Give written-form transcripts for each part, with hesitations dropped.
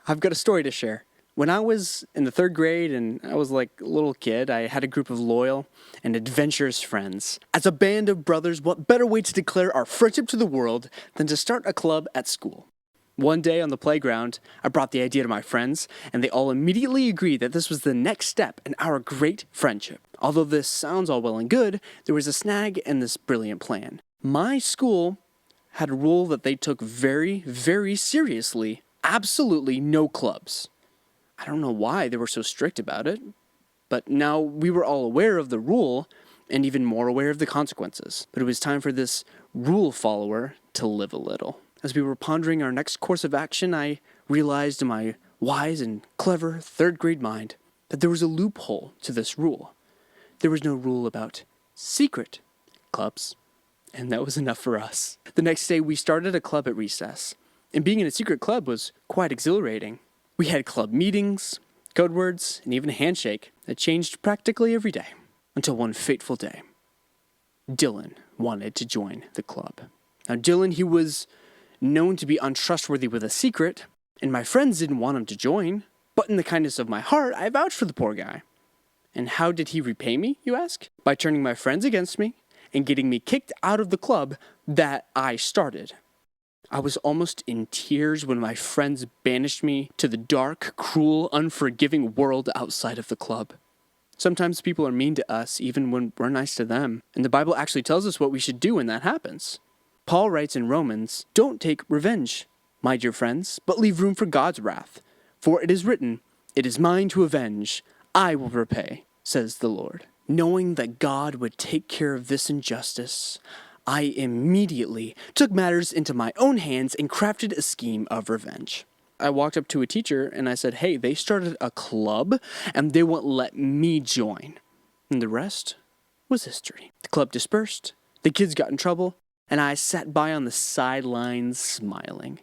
I've got a story to share. When I was in the third grade and I was like a little kid, I had a group of loyal and adventurous friends. As a band of brothers, what better way to declare our friendship to the world than to start a club at school? One day on the playground, I brought the idea to my friends, and they all immediately agreed that this was the next step in our great friendship. Although this sounds all well and good, there was a snag in this brilliant plan. My school had a rule that they took very, very seriously. Absolutely no clubs. I don't know why they were so strict about it, but now we were all aware of the rule and even more aware of the consequences. But it was time for this rule follower to live a little. As we were pondering our next course of action, I realized in my wise and clever third grade mind that there was a loophole to this rule. There was no rule about secret clubs, and that was enough for us. The next day, we started a club at recess, and being in a secret club was quite exhilarating. We had club meetings, code words, and even a handshake that changed practically every day, until one fateful day. Dylan wanted to join the club. Now, Dylan, he was known to be untrustworthy with a secret, and my friends didn't want him to join, but in the kindness of my heart, I vouched for the poor guy. And how did he repay me, you ask? By turning my friends against me and getting me kicked out of the club that I started. I was almost in tears when my friends banished me to the dark, cruel, unforgiving world outside of the club. Sometimes people are mean to us even when we're nice to them, and the Bible actually tells us what we should do when that happens. Paul writes in Romans, "Don't take revenge, my dear friends, but leave room for God's wrath. For it is written, 'It is mine to avenge, I will repay,' says the Lord." Knowing that God would take care of this injustice, I immediately took matters into my own hands and crafted a scheme of revenge. I walked up to a teacher and I said, "Hey, they started a club and they won't let me join." And the rest was history. The club dispersed, the kids got in trouble, and I sat by on the sidelines smiling.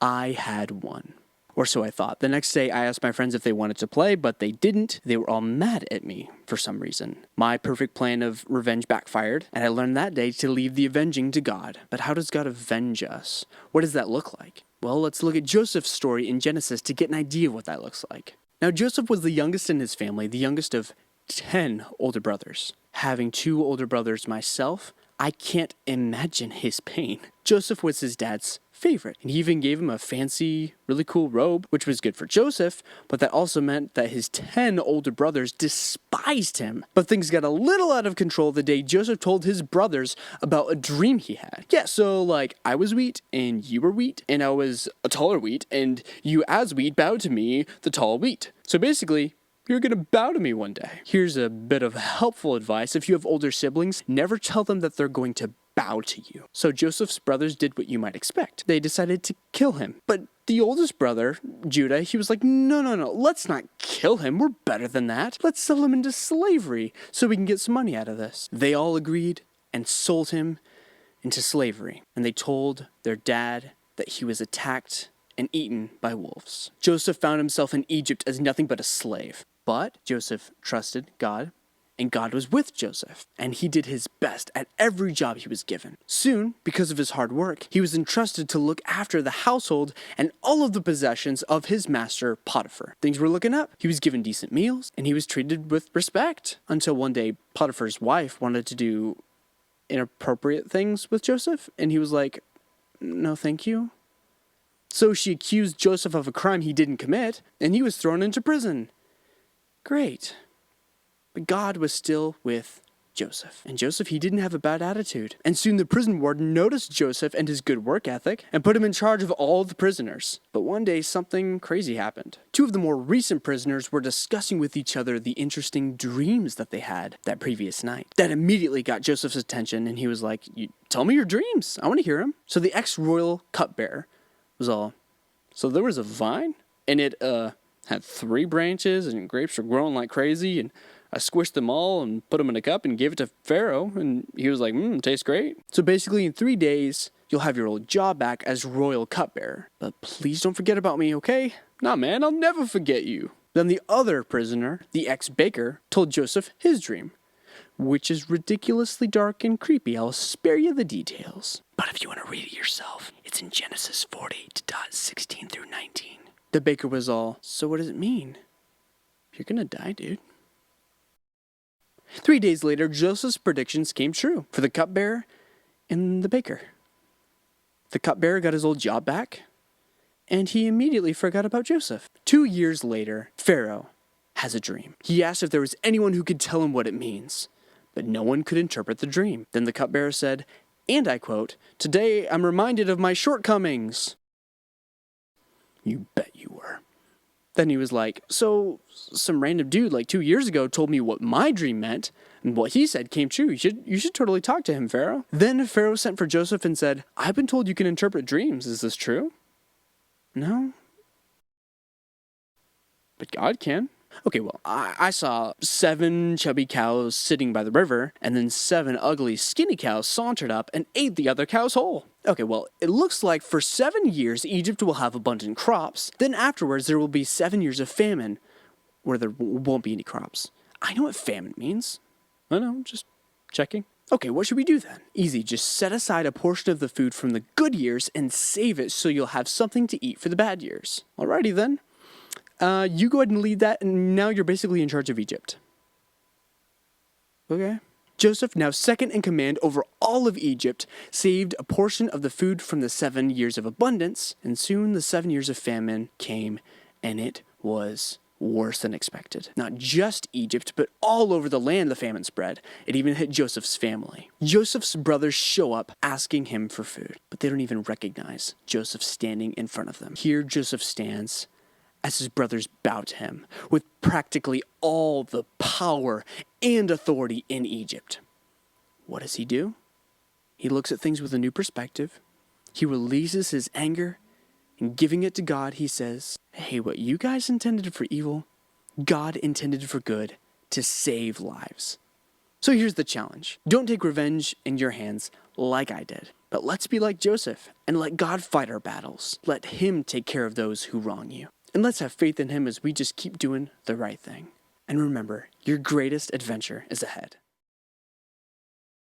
I had won. Or so I thought. The next day, I asked my friends if they wanted to play, but they didn't. They were all mad at me for some reason. My perfect plan of revenge backfired, and I learned that day to leave the avenging to God. But how does God avenge us? What does that look like? Well, let's look at Joseph's story in Genesis to get an idea of what that looks like. Now, Joseph was the youngest in his family, the youngest of 10 older brothers. Having 2 older brothers myself, I can't imagine his pain. Joseph was his dad's favorite, and he even gave him a fancy, really cool robe, which was good for Joseph, but that also meant that his 10 older brothers despised him. But things got a little out of control the day Joseph told his brothers about a dream he had. Yeah, so like, I was wheat, and you were wheat, and I was a taller wheat, and you as wheat bowed to me, the tall wheat. So basically, you're gonna bow to me one day. Here's a bit of helpful advice. If you have older siblings, never tell them that they're going to bow to you. So Joseph's brothers did what you might expect. They decided to kill him. But the oldest brother, Judah, he was like, no, let's not kill him. We're better than that. Let's sell him into slavery so we can get some money out of this. They all agreed and sold him into slavery. And they told their dad that he was attacked and eaten by wolves. Joseph found himself in Egypt as nothing but a slave. But Joseph trusted God, and God was with Joseph, and he did his best at every job he was given. Soon, because of his hard work, he was entrusted to look after the household and all of the possessions of his master Potiphar. Things were looking up. He was given decent meals, and he was treated with respect. Until one day, Potiphar's wife wanted to do inappropriate things with Joseph, and he was like, "No, thank you." So she accused Joseph of a crime he didn't commit, and he was thrown into prison. Great. But God was still with Joseph. And Joseph, he didn't have a bad attitude. And soon the prison warden noticed Joseph and his good work ethic and put him in charge of all the prisoners. But one day something crazy happened. 2 of the more recent prisoners were discussing with each other the interesting dreams that they had that previous night. That immediately got Joseph's attention, and he was like, "Tell me your dreams. I want to hear them." So the ex-royal cupbearer was all, "So there was a vine, and it had 3 branches, and grapes were growing like crazy, and I squished them all and put them in a cup and gave it to Pharaoh, and he was like, tastes great." So basically in 3 days, you'll have your old job back as royal cupbearer. But please don't forget about me, okay? Nah, man, I'll never forget you. Then the other prisoner, the ex-baker, told Joseph his dream, which is ridiculously dark and creepy. I'll spare you the details. But if you want to read it yourself, it's in Genesis 40:16 through 19. The baker was all, "So what does it mean?" "You're gonna die, dude." 3 days later, Joseph's predictions came true for the cupbearer and the baker. The cupbearer got his old job back, and he immediately forgot about Joseph. 2 years later, Pharaoh has a dream. He asked if there was anyone who could tell him what it means, but no one could interpret the dream. Then the cupbearer said, and I quote, "Today I'm reminded of my shortcomings." You bet you were. Then he was like, "So some random dude like 2 years ago told me what my dream meant, and what he said came true. You should totally talk to him, Pharaoh." Then Pharaoh sent for Joseph and said, "I've been told you can interpret dreams. Is this true?" "No, but God can." "Okay, well, I saw 7 chubby cows sitting by the river, and then 7 ugly, skinny cows sauntered up and ate the other cows whole." "Okay, well, it looks like for 7 years Egypt will have abundant crops. Then afterwards there will be 7 years of famine, where there won't be any crops." "I know what famine means." "I know, just checking." "Okay, what should we do then?" "Easy, just set aside a portion of the food from the good years and save it so you'll have something to eat for the bad years." "Alrighty then. You go ahead and lead that, and now you're basically in charge of Egypt." "Okay." Joseph, now second in command over all of Egypt, saved a portion of the food from the 7 years of abundance, and soon the 7 years of famine came, and it was worse than expected. Not just Egypt, but all over the land the famine spread. It even hit Joseph's family. Joseph's brothers show up asking him for food, but they don't even recognize Joseph standing in front of them. Here Joseph stands as his brothers bow to him, with practically all the power and authority in Egypt. What does he do? He looks at things with a new perspective. He releases his anger, and giving it to God, he says, "Hey, what you guys intended for evil, God intended for good, to save lives." So here's the challenge. Don't take revenge in your hands like I did, but let's be like Joseph and let God fight our battles. Let him take care of those who wrong you. And let's have faith in him as we just keep doing the right thing. And remember, your greatest adventure is ahead.